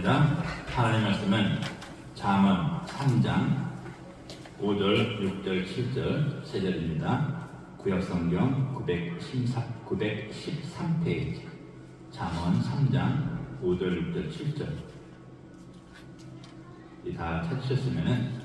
하겠습니다. 하나님의 말씀은 잠언 3장 5절, 6절, 7절 세 절입니다. 구약성경 913페이지 잠언 3장 5절, 6절, 7절 다 찾으셨으면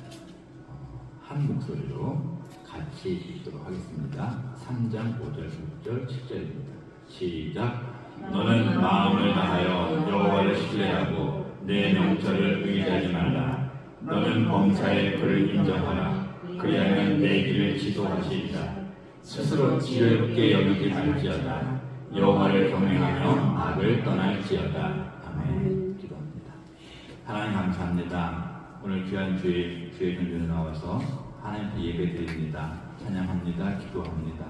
한 목소리로 같이 읽도록 하겠습니다. 3장 5절, 6절, 7절입니다. 시작. 너는 마음을 다하여 여호와를 신뢰하고 내 명철을 의지하지 말라. 너는 범사에 그를 인정하라. 그리하면 내 길을 지도하시리라. 스스로 지혜롭게 여기지 말지어다. 여호와를 경외하며 악을 떠날지어다. 아멘. 기도합니다. 하나님 감사합니다. 오늘 귀한 주의 전전에 나와서 하나님께 예배드립니다. 찬양합니다. 기도합니다.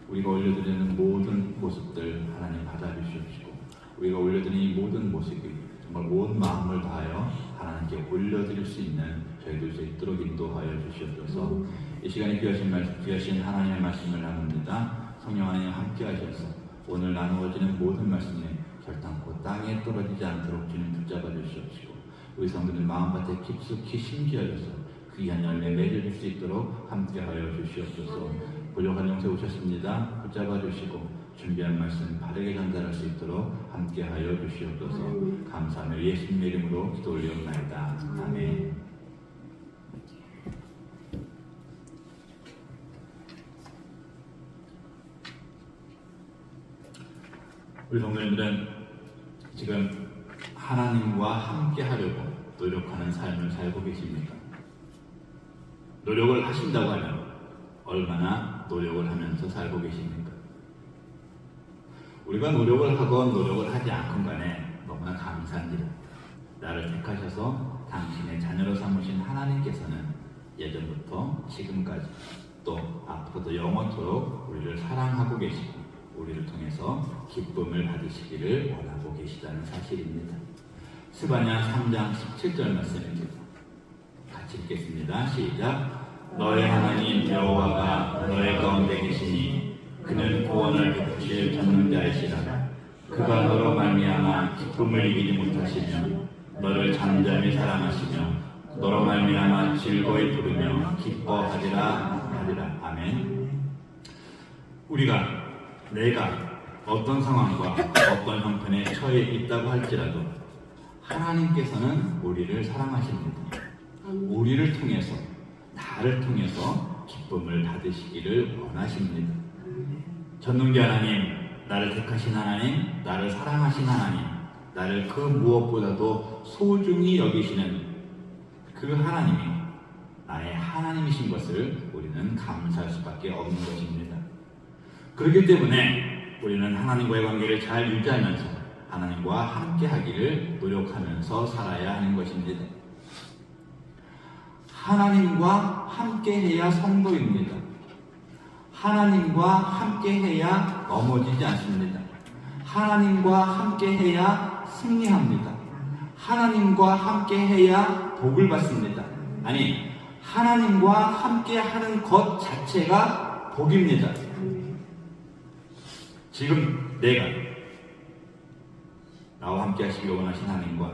우리가 올려드리는 모든 모습들 하나님 받아주시옵시고, 우리가 올려드리는 이 모든 모습이 정말 온 마음을 다하여 하나님께 올려드릴 수 있는 저희들 수 있도록 인도하여 주시옵소서. 이 시간에 귀하신 하나님의 말씀을 나눕니다. 성령 하나님 함께 하셔서 오늘 나누어지는 모든 말씀에 결단코 땅에 떨어지지 않도록 주님 붙잡아 주시옵시고, 우리 성도들 마음밭에 깊숙이 심기하여서 귀한 열매 맺을 수 있도록 함께하여 주시옵소서. 부족한 영세 오셨습니다. 붙잡아 주시고 준비한 말씀 바르게 전달할 수 있도록 함께하여 주시옵소서. 감사하며 예수님의 이름으로 기도 올리옵나이다. 아멘. 우리 성도님들은 지금 하나님과 함께하려고 노력하는 삶을 살고 계십니까? 노력을 하신다고 하면 얼마나 노력을 하면서 살고 계십니까? 우리가 노력을 하건 노력을 하지 않건 간에 너무나 감사한 일, 나를 택하셔서 당신의 자녀로 삼으신 하나님께서는 예전부터 지금까지 또 앞으로도 영원토록 우리를 사랑하고 계시고 우리를 통해서 기쁨을 받으시기를 원하고 계시다는 사실입니다. 스바냐 3장 17절 말씀입니다. 같이 읽겠습니다. 시작. 너의 하나님 여호와가 너의 가운데 계시니 그는 구원을 베푸실 전능자이시라. 그가 너로 말미암아 기쁨을 이기지 못하시며 너를 잠잠히 사랑하시며 너로 말미암아 즐거이 부르며 기뻐하리라 하리라. 아멘. 내가 어떤 상황과 어떤 형편에 처해 있다고 할지라도 하나님께서는 우리를 사랑하십니다. 우리를 통해서, 나를 통해서 기쁨을 받으시기를 원하십니다. 전능자 하나님, 나를 택하신 하나님, 나를 사랑하신 하나님, 나를 그 무엇보다도 소중히 여기시는 그 하나님이 나의 하나님이신 것을 우리는 감사할 수밖에 없는 것입니다. 그렇기 때문에 우리는 하나님과의 관계를 잘 유지하면서 하나님과 함께 하기를 노력하면서 살아야 하는 것입니다. 하나님과 함께 해야 성도입니다. 하나님과 함께 해야 넘어지지 않습니다. 하나님과 함께 해야 승리합니다. 하나님과 함께 해야 복을 받습니다. 아니, 하나님과 함께 하는 것 자체가 복입니다. 지금 내가 나와 함께 하시길 원하신 하나님과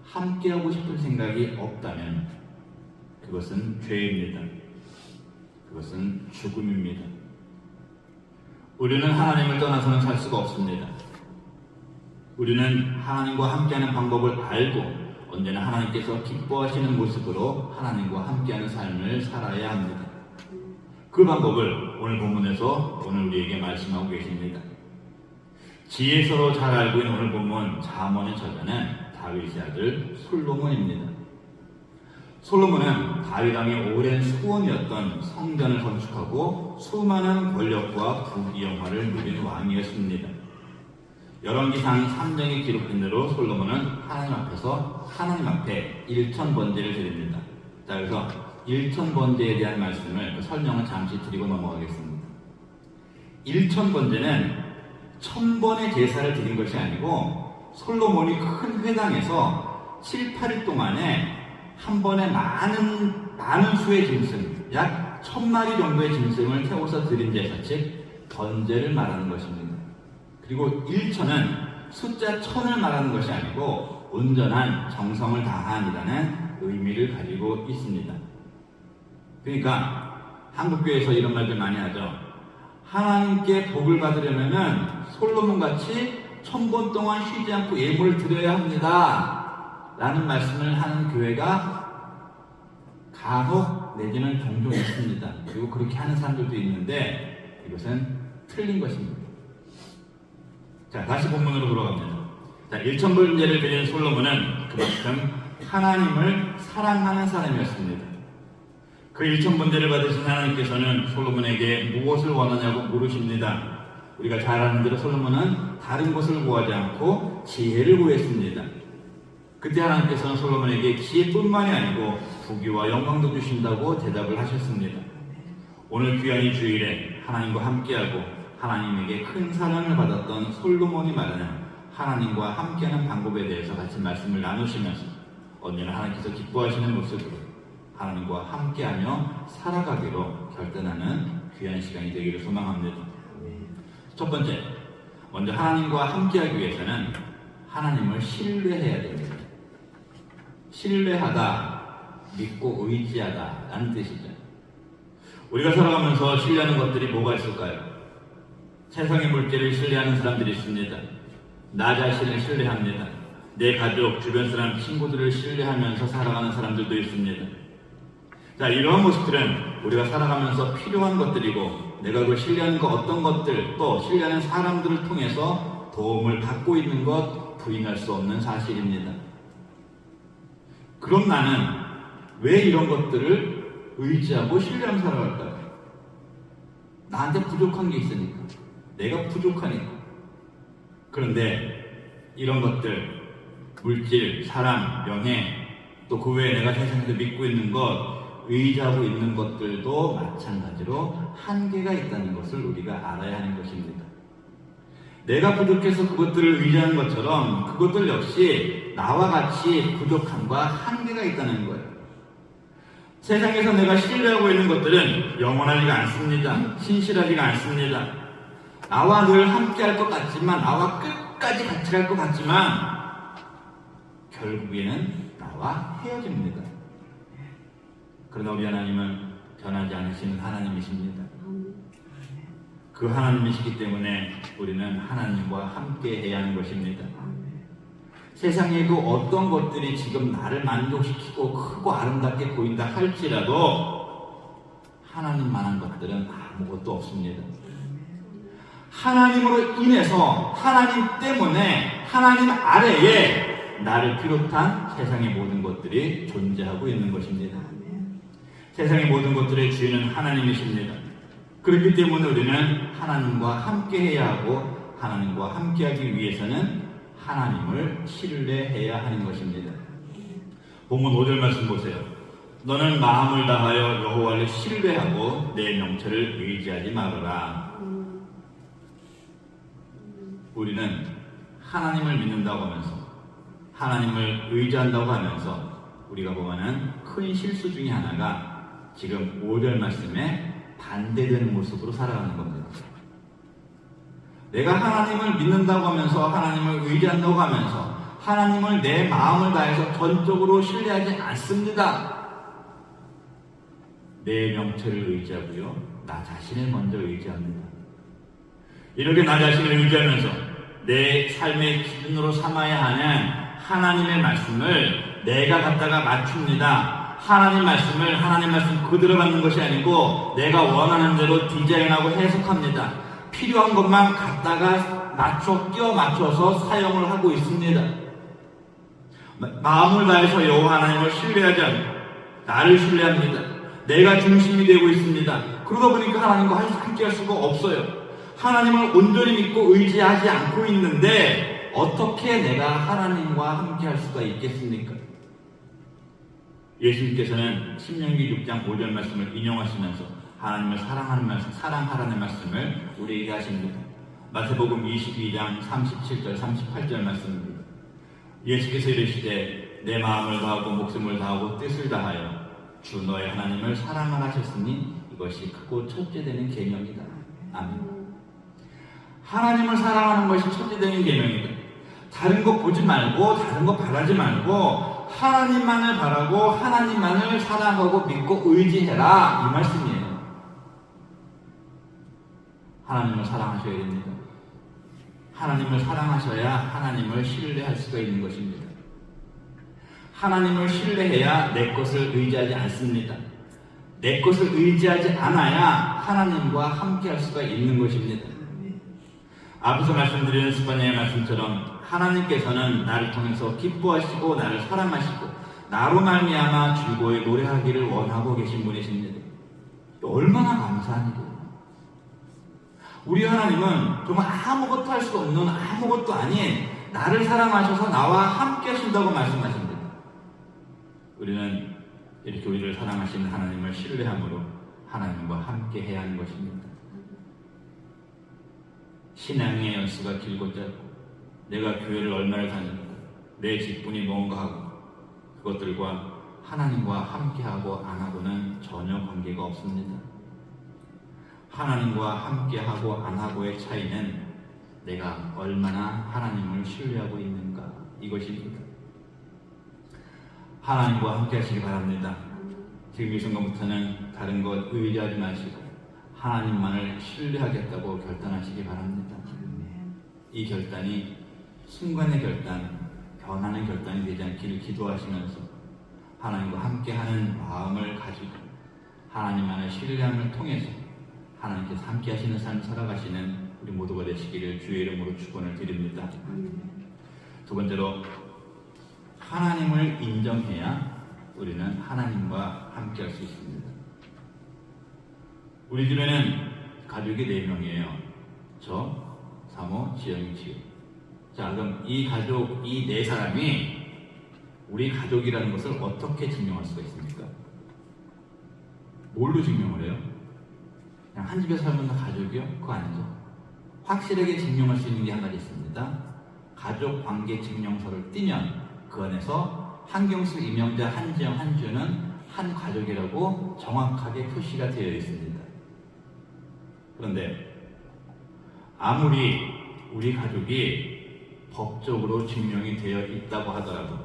함께 하고 싶은 생각이 없다면 그것은 죄입니다. 그것은 죽음입니다. 우리는 하나님을 떠나서는 살 수가 없습니다. 우리는 하나님과 함께하는 방법을 알고 언제나 하나님께서 기뻐하시는 모습으로 하나님과 함께하는 삶을 살아야 합니다. 그 방법을 오늘 본문에서 오늘 우리에게 말씀하고 계십니다. 지혜서로 잘 알고 있는 오늘 본문 잠언의 저자는 다윗의 아들 솔로몬입니다. 솔로몬은 다윗 왕의 오랜 소원이었던 성전을 건축하고 수많은 권력과 부귀영화를 누린 왕이었습니다. 열왕기상 3장에 기록된 대로 솔로몬은 하나님 앞에 1000번제를 드립니다. 자, 그래서 1000번제에 대한 말씀을 설명을 잠시 드리고 넘어가겠습니다. 1000번제는 1000번의 제사를 드린 것이 아니고 솔로몬이 큰 회당에서 7, 8일 동안에 한 번에 많은 수의 짐승, 약 1000마리 정도의 짐승을 태워서 드린 제사, 즉 번제를 말하는 것입니다. 그리고 1천은 숫자 1000을 말하는 것이 아니고 온전한 정성을 다한이라는 의미를 가지고 있습니다. 그러니까 한국교회에서 이런 말들 많이 하죠. 하나님께 복을 받으려면은 솔로몬같이 1000번 동안 쉬지 않고 예물을 드려야 합니다 라는 말씀을 하는 교회가 간혹 내지는 종종 있습니다. 그리고 그렇게 하는 사람들도 있는데 이것은 틀린 것입니다. 자, 다시 본문으로 돌아갑니다. 자, 1000번제를 드린 솔로몬은 그만큼 하나님을 사랑하는 사람이었습니다. 그 1000번제를 받으신 하나님께서는 솔로몬에게 무엇을 원하냐고 물으십니다. 우리가 잘 아는 대로 솔로몬은 다른 것을 구하지 않고 지혜를 구했습니다. 그때 하나님께서는 솔로몬에게 지혜뿐만이 아니고 부귀와 영광도 주신다고 대답을 하셨습니다. 오늘 귀한 이 주일에 하나님과 함께하고 하나님에게 큰 사랑을 받았던 솔로몬이 말하는 하나님과 함께하는 방법에 대해서 같이 말씀을 나누시면서 언제나 하나님께서 기뻐하시는 모습으로 하나님과 함께하며 살아가기로 결단하는 귀한 시간이 되기를 소망합니다. 첫 번째, 먼저 하나님과 함께하기 위해서는 하나님을 신뢰해야 됩니다. 신뢰하다, 믿고 의지하다 라는 뜻이죠. 우리가 살아가면서 신뢰하는 것들이 뭐가 있을까요? 세상의 물질을 신뢰하는 사람들이 있습니다. 나 자신을 신뢰합니다. 내 가족, 주변 사람, 친구들을 신뢰하면서 살아가는 사람들도 있습니다. 자, 이러한 모습들은 우리가 살아가면서 필요한 것들이고 내가 그 신뢰하는 것 어떤 것들 또 신뢰하는 사람들을 통해서 도움을 받고 있는 것 부인할 수 없는 사실입니다. 그럼 나는 왜 이런 것들을 의지하고 신뢰하며 살아갈까요? 나한테 부족한 게 있으니까. 내가 부족하니까. 그런데 이런 것들, 물질, 사랑, 명예, 또 그 외에 내가 세상에서 믿고 있는 것, 의지하고 있는 것들도 마찬가지로 한계가 있다는 것을 우리가 알아야 하는 것입니다. 내가 부족해서 그것들을 의지하는 것처럼 그것들 역시 나와 같이 부족함과 한계가 있다는 거예요. 세상에서 내가 신뢰하고 있는 것들은 영원하지가 않습니다. 신실하지가 않습니다. 나와 늘 함께 할 것 같지만, 나와 끝까지 같이 갈 것 같지만 결국에는 나와 헤어집니다. 그러나 우리 하나님은 변하지 않으시는 하나님이십니다. 그 하나님이시기 때문에 우리는 하나님과 함께 해야 하는 것입니다. 세상에 그 어떤 것들이 지금 나를 만족시키고 크고 아름답게 보인다 할지라도 하나님만한 것들은 아무것도 없습니다. 하나님으로 인해서, 하나님 때문에, 하나님 아래에 나를 비롯한 세상의 모든 것들이 존재하고 있는 것입니다. 세상의 모든 것들의 주인은 하나님이십니다. 그렇기 때문에 우리는 하나님과 함께 해야 하고 하나님과 함께 하기 위해서는 하나님을 신뢰해야 하는 것입니다. 본문 5절 말씀 보세요. 너는 마음을 다하여 여호와를 신뢰하고 내 명철을 의지하지 말아라. 우리는 하나님을 믿는다고 하면서 하나님을 의지한다고 하면서 우리가 보면은 큰 실수 중에 하나가 지금 5절 말씀에 반대되는 모습으로 살아가는 겁니다. 내가 하나님을 믿는다고 하면서 하나님을 의지한다고 하면서 하나님을 내 마음을 다해서 전적으로 신뢰하지 않습니다. 내 명철을 의지하고요, 나 자신을 먼저 의지합니다. 이렇게 나 자신을 의지하면서 내 삶의 기준으로 삼아야 하는 하나님의 말씀을 내가 갖다가 맞춥니다. 하나님 말씀 그대로 받는 것이 아니고 내가 원하는 대로 디자인하고 해석합니다. 필요한 것만 갖다가 끼워 맞춰서 사용을 하고 있습니다. 마음을 다해서 여호와 하나님을 신뢰하지 않고 나를 신뢰합니다. 내가 중심이 되고 있습니다. 그러다 보니까 하나님과 함께 할 수가 없어요. 하나님을 온전히 믿고 의지하지 않고 있는데 어떻게 내가 하나님과 함께 할 수가 있겠습니까? 예수님께서는 신명기 6장 5절 말씀을 인용하시면서 하나님을 사랑하라는 말씀을 우리에게 하십니다. 마태복음 22장 37절 38절 말씀입니다. 예수께서 이르시되 내 마음을 다하고 목숨을 다하고 뜻을 다하여 주 너의 하나님을 사랑하라 하셨으니 이것이 크고 첫째 되는 계명이다. 아멘. 하나님을 사랑하는 것이 첫째 되는 계명이다. 다른 거 보지 말고 다른 거 바라지 말고 하나님만을 바라고 하나님만을 사랑하고 믿고 의지해라, 이 말씀이에요. 하나님을 사랑하셔야 됩니다. 하나님을 사랑하셔야 하나님을 신뢰할 수가 있는 것입니다. 하나님을 신뢰해야 내 것을 의지하지 않습니다. 내 것을 의지하지 않아야 하나님과 함께할 수가 있는 것입니다. 앞에서 말씀드린 스파냐의 말씀처럼 하나님께서는 나를 통해서 기뻐하시고 나를 사랑하시고 나로 말미암아 즐거이 노래하기를 원하고 계신 분이십니다. 얼마나 감사한 일이에요. 우리 하나님은 정말 아무것도 할 수 없는 아무것도 아닌 나를 사랑하셔서 나와 함께 하신다고 말씀하십니다. 우리는 이렇게 우리를 사랑하시는 하나님을 신뢰함으로 하나님과 함께 해야 하는 것입니다. 신앙의 연수가 길고 짧고 내가 교회를 얼마나 다니고 내 직분이 뭔가 하고 그것들과 하나님과 함께하고 안 하고는 전혀 관계가 없습니다. 하나님과 함께하고 안 하고의 차이는 내가 얼마나 하나님을 신뢰하고 있는가, 이것입니다. 하나님과 함께 하시기 바랍니다. 지금 이 순간부터는 다른 것 의지하지 마시고 하나님만을 신뢰하겠다고 결단하시기 바랍니다. 이 결단이 순간의 결단, 변하는 결단이 되지 않기를 기도하시면서 하나님과 함께하는 마음을 가지고 하나님만을 신뢰함을 통해서 하나님께서 함께 하시는 삶을 살아가시는 우리 모두가 되시기를 주의 이름으로 축원을 드립니다. 두 번째로, 하나님을 인정해야 우리는 하나님과 함께 할 수 있습니다. 우리 집에는 가족이 4명이에요. 저, 사모, 지영이, 지우. 자, 그럼 이 가족, 이 4사람이 우리 가족이라는 것을 어떻게 증명할 수가 있습니까? 뭘로 증명을 해요? 그냥 한 집에 살면 가족이요? 그거 아니죠. 확실하게 증명할 수 있는 게 한 가지 있습니다. 가족 관계 증명서를 띄면 그 안에서 한경수, 임영자, 한지영, 한주는 한 가족이라고 정확하게 표시가 되어 있습니다. 그런데 아무리 우리 가족이 법적으로 증명이 되어 있다고 하더라도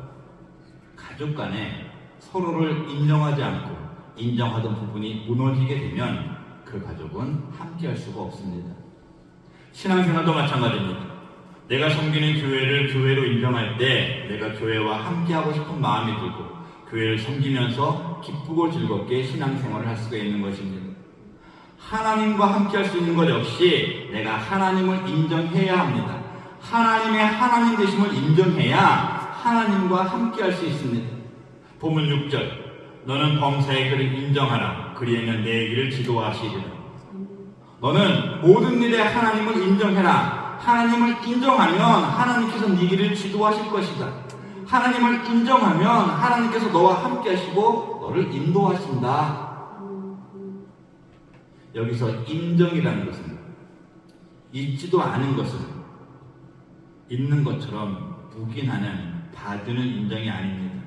가족 간에 서로를 인정하지 않고 인정하던 부분이 무너지게 되면 그 가족은 함께할 수가 없습니다. 신앙생활도 마찬가지입니다. 내가 섬기는 교회를 교회로 인정할 때 내가 교회와 함께하고 싶은 마음이 들고 교회를 섬기면서 기쁘고 즐겁게 신앙생활을 할 수가 있는 것입니다. 하나님과 함께할 수 있는 것 역시 내가 하나님을 인정해야 합니다. 하나님의 하나님 되심을 인정해야 하나님과 함께할 수 있습니다. 본문 6절, 너는 범사의 그를 인정하라. 그리하면 내 일을 지도하시리라. 너는 모든 일에 하나님을 인정해라. 하나님을 인정하면 하나님께서 네 길을 지도하실 것이다. 하나님을 인정하면 하나님께서 너와 함께 하시고 너를 인도하신다. 여기서 인정이라는 것은 있지도 않은 것을 있는 것처럼 부인하는, 봐주는 인정이 아닙니다.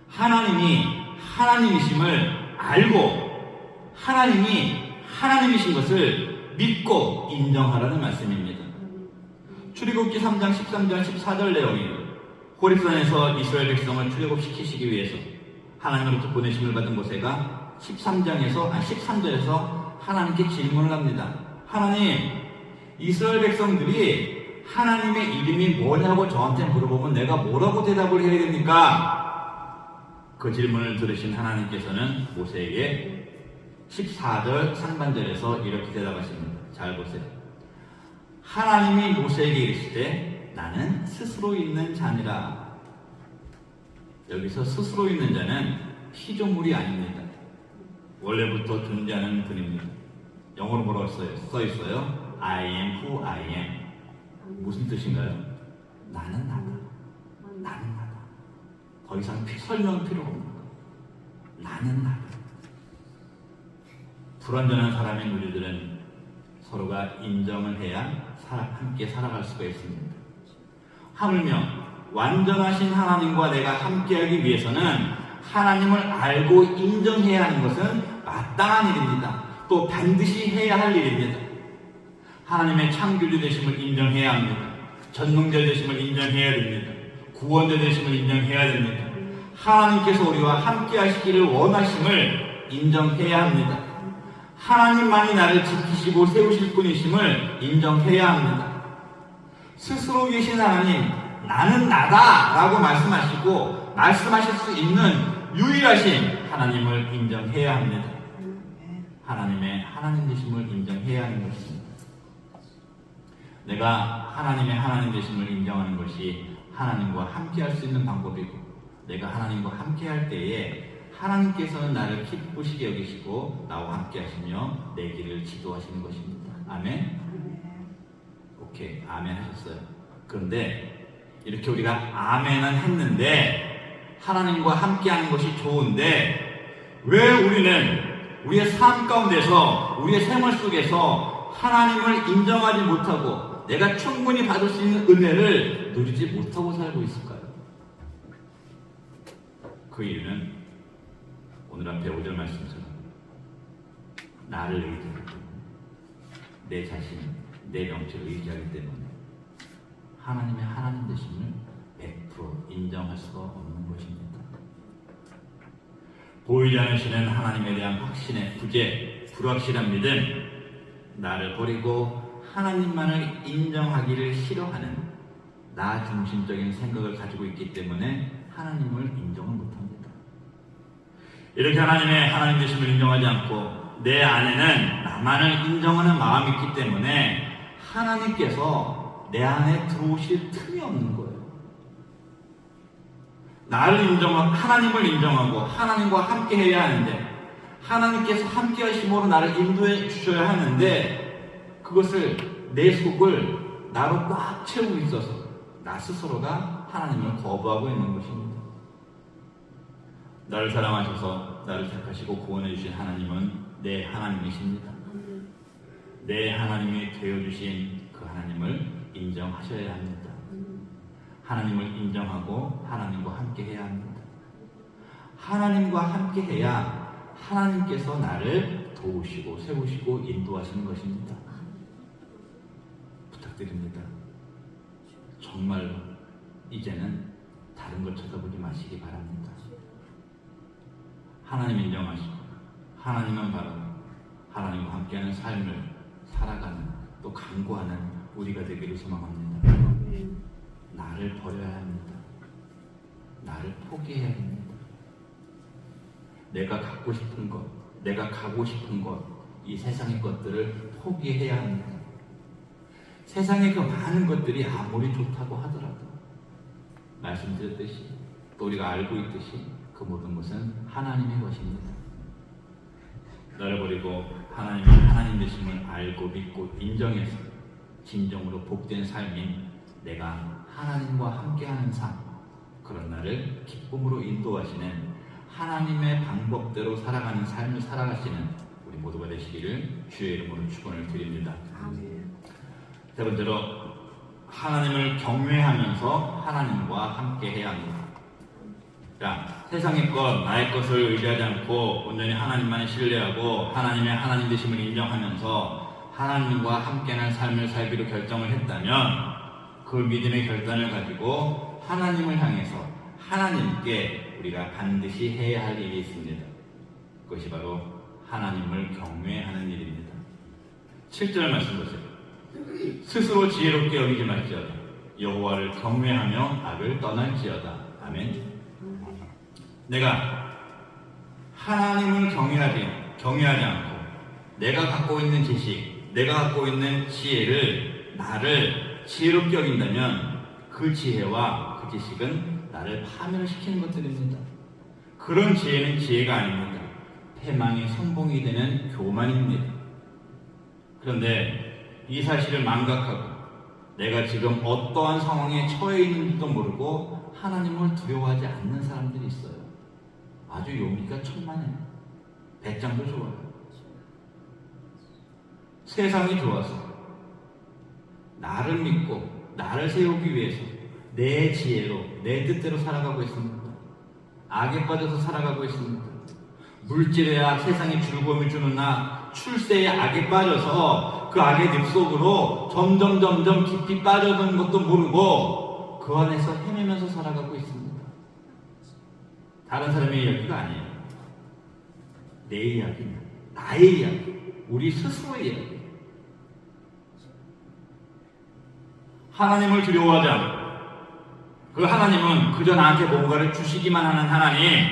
하나님이 하나님이심을 알고 하나님이 하나님이신 것을 믿고 인정하라는 말씀입니다. 출애굽기 3장 13절 14절 내용이 호렙산에서 이스라엘 백성을 출애굽시키시기 위해서 하나님으로부터 보내심을 받은 모세가 13절에서 하나님께 질문을 합니다. 하나님, 이스라엘 백성들이 하나님의 이름이 뭐냐고 저한테 물어보면 내가 뭐라고 대답을 해야 됩니까? 그 질문을 들으신 하나님께서는 모세에게 14절 상반절에서 이렇게 대답하십니다. 잘 보세요. 하나님이 모세에게 이르시되 나는 스스로 있는 자니라. 여기서 스스로 있는 자는 피조물이 아닙니다. 원래부터 존재하는 분입니다. 영어로 뭐라고 써 있어요? I am who I am. 무슨 뜻인가요? 나는 나다. 나는 나다. 더 이상 설명 필요가 없는 거예요. 나는 나다. 불완전한 사람인 우리들은 서로가 인정을 해야 함께 살아갈 수가 있습니다. 하물며 완전하신 하나님과 내가 함께하기 위해서는 하나님을 알고 인정해야 하는 것은 마땅한 일입니다. 또 반드시 해야 할 일입니다. 하나님의 창조주 되심을 인정해야 합니다. 전능자 되심을 인정해야 됩니다. 구원자 되심을 인정해야 됩니다. 하나님께서 우리와 함께 하시기를 원하심을 인정해야 합니다. 하나님만이 나를 지키시고 세우실 분이심을 인정해야 합니다. 스스로 계신 하나님, 나는 나다 라고 말씀하실 수 있는 유일하신 하나님을 인정해야 합니다. 하나님의 하나님 되심을 인정해야 하는 것입니다. 내가 하나님의 하나님 되심을 인정하는 것이 하나님과 함께 할 수 있는 방법이고, 내가 하나님과 함께 할 때에 하나님께서는 나를 기쁘시게 여기시고 나와 함께 하시며 내 길을 지도하시는 것입니다. 아멘? 오케이, 아멘 하셨어요. 그런데 이렇게 우리가 아멘은 했는데 하나님과 함께 하는 것이 좋은데 왜 우리는 우리의 삶 가운데서 우리의 생활 속에서 하나님을 인정하지 못하고 내가 충분히 받을 수 있는 은혜를 누리지 못하고 살고 있을까요? 그 이유는 오늘 앞에 5절 말씀처럼 나를 의지하기 때문에, 내 자신, 내 명체를 의지하기 때문에 하나님의 하나님 되심을 100% 인정할 수가 없는 것입니다. 보이지 않으시는 하나님에 대한 확신의 부재, 불확실한 믿음, 나를 버리고 하나님만을 인정하기를 싫어하는 나 중심적인 생각을 가지고 있기 때문에 하나님을 인정을 못합니다. 이렇게 하나님의 하나님 되심을 인정하지 않고 내 안에는 나만을 인정하는 마음이 있기 때문에 하나님께서 내 안에 들어오실 틈이 없는 거예요. 하나님을 인정하고 하나님과 함께 해야 하는데, 하나님께서 함께 하심으로 나를 인도해 주셔야 하는데, 그것을 내 속을 나로 꽉 채우고 있어서 나 스스로가 하나님을 거부하고 있는 것입니다. 나를 사랑하셔서 나를 택하시고 구원해 주신 하나님은 내 하나님이십니다. 내 하나님이 되어주신 그 하나님을 인정하셔야 합니다. 하나님을 인정하고 하나님과 함께 해야 합니다. 하나님과 함께 해야 하나님께서 나를 도우시고 세우시고 인도하시는 것입니다. 부탁드립니다. 정말로 이제는 다른 걸 쳐다보지 마시기 바랍니다. 하나님 인정하시고 하나님은 바로 하나님과 함께하는 삶을 살아가는, 또 강구하는 우리가 되기를 소망합니다. 나를 버려야 합니다. 나를 포기해야 합니다. 내가 갖고 싶은 것, 내가 가고 싶은 것, 이 세상의 것들을 포기해야 합니다. 세상의 그 많은 것들이 아무리 좋다고 하더라도 말씀드렸듯이, 또 우리가 알고 있듯이 그 모든 것은 하나님의 것입니다. 나를 버리고 하나님의 하나님 되심을 알고 믿고 인정해서 진정으로 복된 삶인 내가 하나님과 함께하는 삶, 그런 나를 기쁨으로 인도하시는 하나님의 방법대로 살아가는 삶을 살아가시는 우리 모두가 되시기를 주의 이름으로 축원을 드립니다. 세 번째로, 하나님을 경외하면서 하나님과 함께해야 합니다. 자, 세상의 것, 나의 것을 의지하지 않고 온전히 하나님만을 신뢰하고 하나님의 하나님 되심을 인정하면서 하나님과 함께하는 삶을 살기로 결정을 했다면, 그 믿음의 결단을 가지고 하나님을 향해서 하나님께 우리가 반드시 해야 할 일이 있습니다. 그것이 바로 하나님을 경외하는 일입니다. 7절 말씀 보세요. 스스로 지혜롭게 여기지 말지어다. 여호와를 경외하며 악을 떠날지어다. 아멘. 내가 하나님을 경외하지 않고 내가 갖고 있는 지식, 내가 갖고 있는 지혜를, 나를 지혜롭게 여긴다면 그 지혜와 그 지식은 나를 파멸시키는 것들입니다. 그런 지혜는 지혜가 아닙니다. 패망의 선봉이 되는 교만입니다. 그런데 이 사실을 망각하고 내가 지금 어떠한 상황에 처해 있는지도 모르고 하나님을 두려워하지 않는 사람들이 있어요. 아주 용기가 천만해요. 배짱도 좋아요. 세상이 좋아서 나를 믿고 나를 세우기 위해서 내 지혜로, 내 뜻대로 살아가고 있습니다. 악에 빠져서 살아가고 있습니다. 물질에야 세상에 즐거움을 주는 나, 출세의 악에 빠져서 그 악의 늪속으로 점점 깊이 빠져드는 것도 모르고 그 안에서 헤매면서 살아가고 있습니다. 다른 사람의 이야기가 아니에요. 내 이야기입니다. 나의 이야기, 우리 스스로의 이야기. 하나님을 두려워하지 않고 그 하나님은 그저 나한테 뭔가를 주시기만 하는 하나님,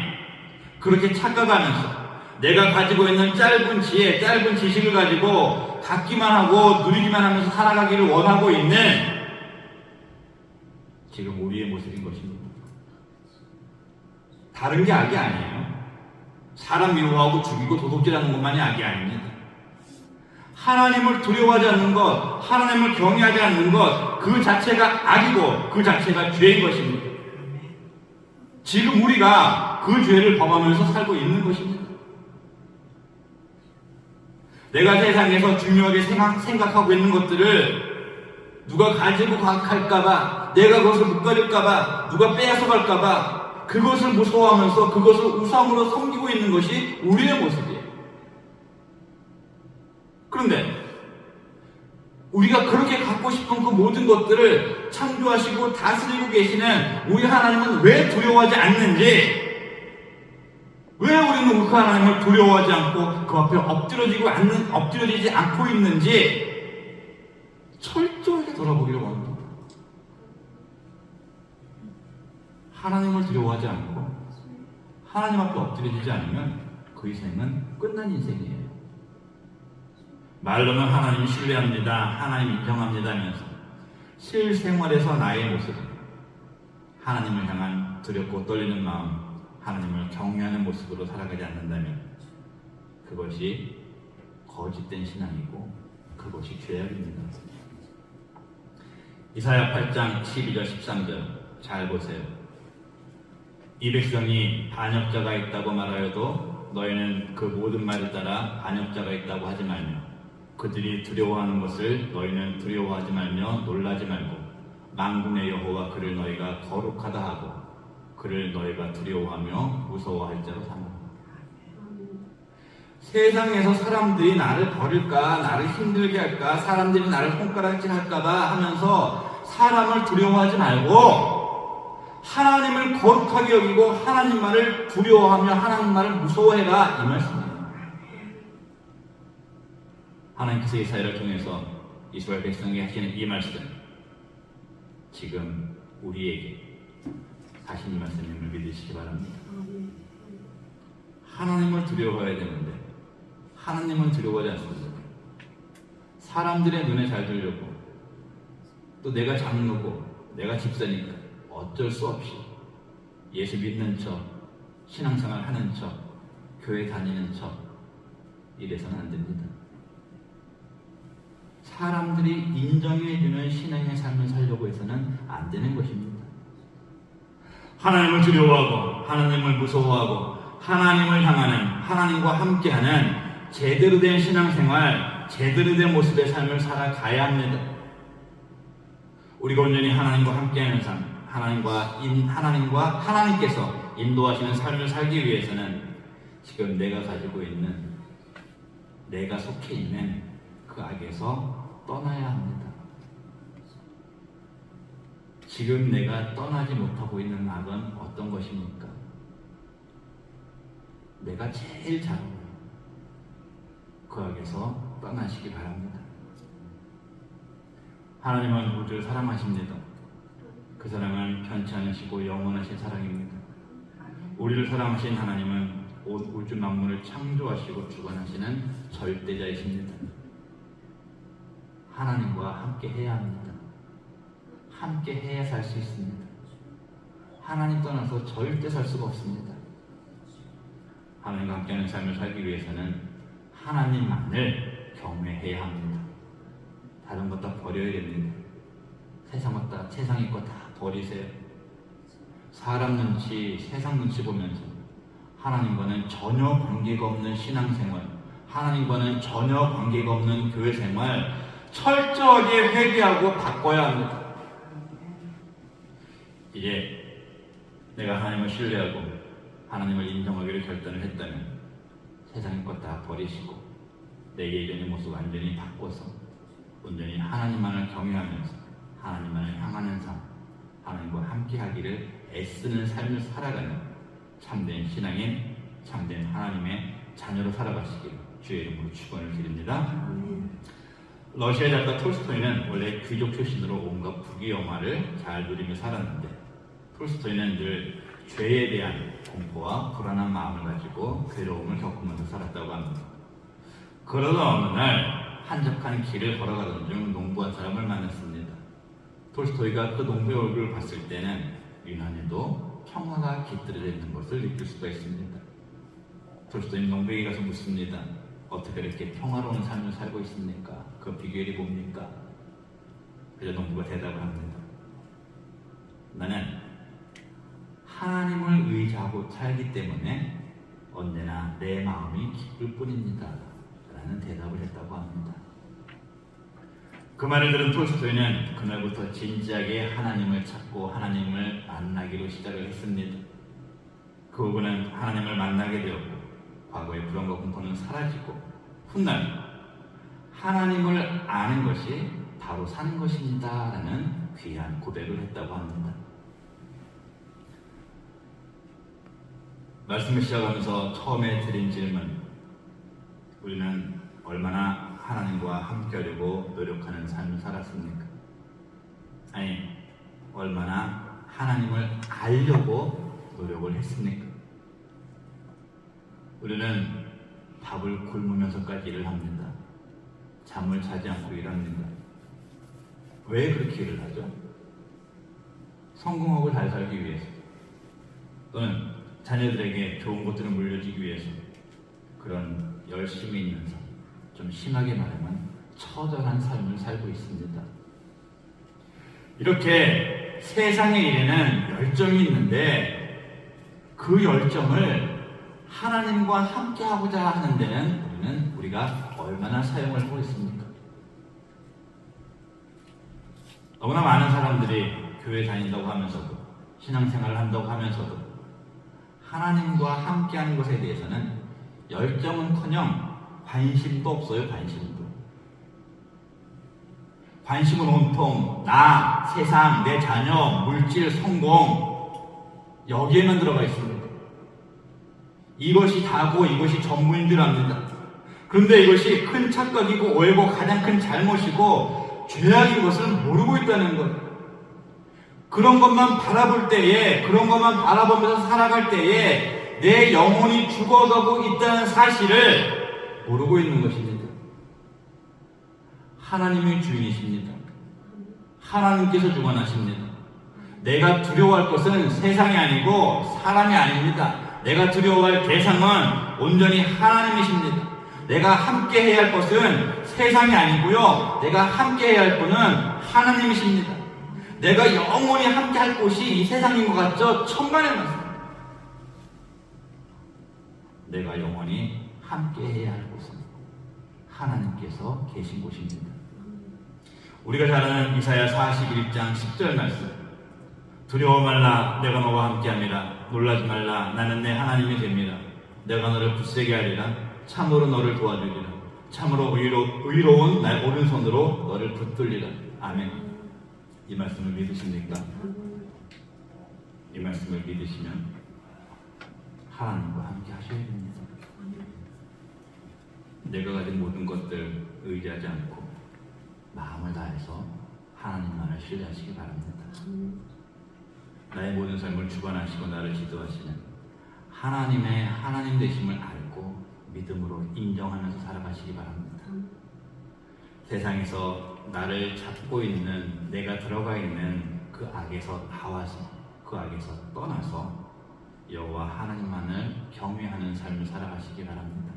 그렇게 착각하면서 내가 가지고 있는 짧은 지혜, 짧은 지식을 가지고 갖기만 하고 누리기만 하면서 살아가기를 원하고 있는 지금 우리의 모습인 것입니다. 다른 게 악이 아니에요. 사람 미워하고 죽이고 도둑질하는 것만이 악이 아닙니다. 하나님을 두려워하지 않는 것, 하나님을 경외하지 않는 것, 그 자체가 악이고 그 자체가 죄인 것입니다. 지금 우리가 그 죄를 범하면서 살고 있는 것입니다. 내가 세상에서 중요하게 생각하고 있는 것들을 누가 가지고 갈까봐, 내가 그것을 못 가질까봐, 누가 빼앗아갈까봐 그것을 무서워하면서 그것을 우상으로 섬기고 있는 것이 우리의 모습이에요. 그런데 우리가 그렇게 갖고 싶은 그 모든 것들을 창조하시고 다스리고 계시는 우리 하나님은 왜 두려워하지 않는지, 왜 우리는 그 하나님을 두려워하지 않고 그 앞에 엎드려지지 않고 있는지 철저하게 돌아보기를 원합니다. 하나님을 두려워하지 않고 하나님 앞에 엎드려지지 않으면 그 인생은 끝난 인생이에요. 말로는 하나님 신뢰합니다, 하나님 인정합니다 하면서 실생활에서 나의 모습은 하나님을 향한 두렵고 떨리는 마음, 하나님을 경외하는 모습으로 살아가지 않는다면 그것이 거짓된 신앙이고 그것이 죄악입니다. 이사야 8장 12절 13절 잘 보세요. 이 백성이 반역자가 있다고 말하여도 너희는 그 모든 말을 따라 반역자가 있다고 하지 말며 그들이 두려워하는 것을 너희는 두려워하지 말며 놀라지 말고 만군의 여호와 그를 너희가 거룩하다 하고 그를 너희가 두려워하며 무서워할 자로 삼아. 세상에서 사람들이 나를 버릴까, 나를 힘들게 할까, 사람들이 나를 손가락질 할까봐 하면서 사람을 두려워하지 말고 하나님을 거룩하게 여기고 하나님 말을 두려워하며 하나님 말을 무서워해라, 이 말씀이에요. 하나님께서 이사야를 통해서 이스라엘 백성에게 하시는 이 말씀, 지금 우리에게 하신 이 말씀임을 믿으시기 바랍니다. 하나님을 두려워해야 되는데 하나님은 두려워하지 않습니다. 사람들의 눈에 잘 들려고, 또 내가 장로고 내가 집사니까 어쩔 수 없이 예수 믿는 척, 신앙생활 하는 척, 교회 다니는 척 이래서는 안 됩니다. 사람들이 인정해주는 신앙의 삶을 살려고 해서는 안 되는 것입니다. 하나님을 두려워하고 하나님을 무서워하고 하나님을 향하는, 하나님과 함께하는 제대로 된 신앙생활, 제대로 된 모습의 삶을 살아가야 합니다. 우리가 온전히 하나님과 함께하는 삶, 하나님께서 인도하시는 삶을 살기 위해서는 지금 내가 가지고 있는, 내가 속해 있는 그 악에서 떠나야 합니다. 지금 내가 떠나지 못하고 있는 악은 어떤 것입니까? 내가 제일 잘 알아요. 그 악에서 떠나시기 바랍니다. 하나님은 우주를 사랑하십니다. 그 사랑은 편치 않으시고 영원하신 사랑입니다. 우리를 사랑하신 하나님은 온 우주 만물을 창조하시고 주관하시는 절대자이십니다. 하나님과 함께 해야 합니다. 함께 해야 살 수 있습니다. 하나님 떠나서 절대 살 수가 없습니다. 하나님과 함께하는 삶을 살기 위해서는 하나님만을 경외해야 합니다. 다른 것 다 버려야 됩니다. 세상의 것 다 버리세요. 사람 눈치, 세상 눈치 보면서 하나님과는 전혀 관계가 없는 신앙생활, 하나님과는 전혀 관계가 없는 교회생활 철저하게 회개하고 바꿔야 합니다. 이제 내가 하나님을 신뢰하고 하나님을 인정하기를 결단을 했다면 세상의 것 다 버리시고 내 예전의 모습 완전히 바꿔서 온전히 하나님만을 경외하면서 하나님만을 향하는 삶, 하나님과 함께하기를 애쓰는 삶을 살아가는 참된 신앙인, 참된 하나님의 자녀로 살아가시길 주의 이름으로 축원을 드립니다. 러시아 작가 톨스토이는 원래 귀족 출신으로 온갖 부귀영화를 잘 누리며 살았는데, 톨스토이는 늘 죄에 대한 공포와 불안한 마음을 가지고 괴로움을 겪으면서 살았다고 합니다. 그러던 어느 날 한적한 길을 걸어가던 중 농부한 사람을 만났습니다. 톨스토이가 그 농부의 얼굴을 봤을 때는 유난히도 평화가 깃들여져 있는 것을 느낄 수가 있습니다. 톨스토이는 농부에게 가서 묻습니다. 어떻게 이렇게 평화로운 삶을 살고 있습니까? 그 비결이 뭡니까? 그래서 농부가 대답을 합니다. 나는 하나님을 의지하고 살기 때문에 언제나 내 마음이 기쁠 뿐입니다. 라는 대답을 했다고 합니다. 그 말을 들은 톨스토이는 그날부터 진지하게 하나님을 찾고 하나님을 만나기로 시작을 했습니다. 그 후로는 하나님을 만나게 되었고 과거의 불안과 공포는 사라지고 훗날 하나님을 아는 것이 바로 사는 것입니다. 라는 귀한 고백을 했다고 합니다. 말씀을 시작하면서 처음에 드린 질문, 우리는 얼마나 하나님과 함께하려고 노력하는 삶을 살았습니까? 아니, 얼마나 하나님을 알려고 노력을 했습니까? 우리는 밥을 굶으면서까지 일을 합니다. 잠을 자지 않고 일합니다. 왜 그렇게 일을 하죠? 성공하고 잘 살기 위해서, 또는 자녀들에게 좋은 것들을 물려주기 위해서, 그런 열심히 있는 삶, 좀 심하게 말하면 처절한 삶을 살고 있습니다. 이렇게 세상의 일에는 열정이 있는데 그 열정을 하나님과 함께하고자 하는 데는 우리가 얼마나 사용을 하고 있습니까? 너무나 많은 사람들이 교회 다닌다고 하면서도, 신앙생활을 한다고 하면서도 하나님과 함께하는 것에 대해서는 열정은커녕 관심도 없어요. 관심은 온통 나, 세상, 내 자녀, 물질, 성공, 여기에만 들어가 있습니다. 이것이 다고 이것이 전부인 줄 압니다. 그런데 이것이 큰 착각이고 오해고 가장 큰 잘못이고 죄악인 것을 모르고 있다는 것. 그런 것만 바라볼 때에, 그런 것만 바라보면서 살아갈 때에 내 영혼이 죽어가고 있다는 사실을 모르고 있는 것입니다. 하나님이 주인이십니다. 하나님께서 주관하십니다. 내가 두려워할 것은 세상이 아니고 사람이 아닙니다. 내가 두려워할 대상은 온전히 하나님이십니다. 내가 함께 해야 할 것은 세상이 아니고요, 내가 함께 해야 할 분은 하나님이십니다. 내가 영원히 함께 할 곳이 이 세상인 것 같죠? 천만의 말씀. 내가 영원히 함께 해야 할 곳은 하나님께서 계신 곳입니다. 우리가 잘 아는 이사야 41장 10절 말씀, 두려워 말라, 내가 너와 함께함이라. 놀라지 말라, 나는 내 하나님이 됩니다. 내가 너를 굳세게 하리라. 참으로 너를 도와주리라. 참으로 의로운 나의 오른손으로 너를 붙들리라. 아멘. 이 말씀을 믿으십니까? 이 말씀을 믿으시면 하나님과 함께 하셔야 됩니다. 내가 가진 모든 것들 의지하지 않고 마음을 다해서 하나님만을 신뢰하시기 바랍니다. 나의 모든 삶을 주관하시고 나를 지도하시는 하나님의 하나님 되심을 알고 믿음으로 인정하면서 살아가시기 바랍니다. 세상에서 나를 잡고 있는, 내가 들어가 있는 그 악에서 나와서, 그 악에서 떠나서 여호와 하나님만을 경외하는 삶을 살아가시기 바랍니다.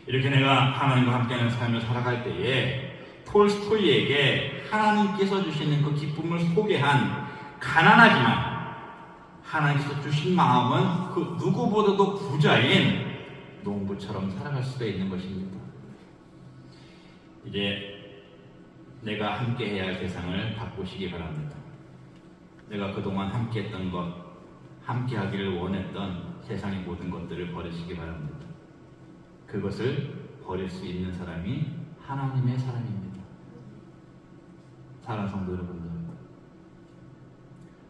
이렇게 내가 하나님과 함께하는 삶을 살아갈 때에 톨스토이에게 하나님께서 주시는 그 기쁨을 소개한 가난하지만 하나님께서 주신 마음은 그 누구보다도 부자인 농부처럼 살아갈 수가 있는 것입니다. 이제 내가 함께 해야 할 대상을 바꾸시기 바랍니다. 내가 그동안 함께 했던 것, 함께 하기를 원했던 세상의 모든 것들을 버리시기 바랍니다. 그것을 버릴 수 있는 사람이 하나님의 사람입니다. 사랑하는 성도 여러분들,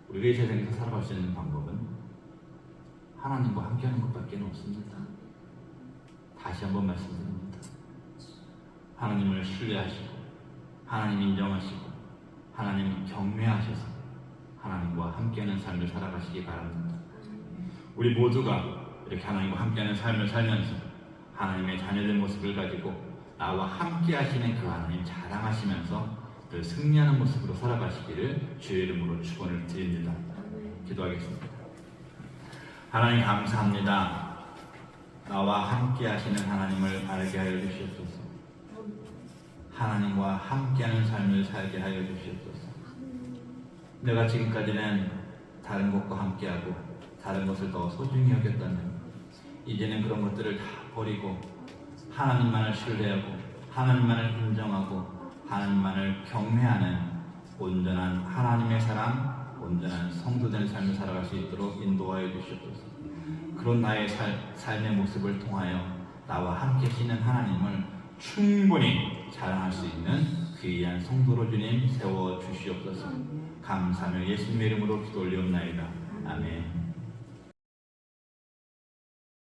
우리가 이 세상에서 살아갈 수 있는 방법은 하나님과 함께하는 것밖에 없습니다. 다시 한번 말씀드립니다. 하나님을 신뢰하시고 하나님 인정하시고 하나님 경외하셔서 하나님과 함께하는 삶을 살아가시기 바랍니다. 우리 모두가 이렇게 하나님과 함께하는 삶을 살면서 하나님의 자녀된 모습을 가지고 나와 함께하시는 그 하나님 자랑하시면서 늘 승리하는 모습으로 살아가시기를 주의 이름으로 축원을 드립니다. 기도하겠습니다. 하나님 감사합니다. 나와 함께하시는 하나님을 알게 하여 주시옵소서. 하나님과 함께하는 삶을 살게 하여 주시옵소서. 내가 지금까지는 다른 것과 함께하고 다른 것을 더 소중히 여겼다면 이제는 그런 것들을 다 버리고 하나님만을 신뢰하고 하나님만을 인정하고 하나님만을 경외하는 온전한 하나님의 사람, 온전한 성도된 삶을 살아갈 수 있도록 인도하여 주시옵소서. 그런 나의 삶의 모습을 통하여 나와 함께 하시는 하나님을 충분히 자랑할 수 있는 귀한 성도로 주님 세워주시옵소서. 감사하며 예수님의 이름으로 기도 올리옵나이다. 아멘.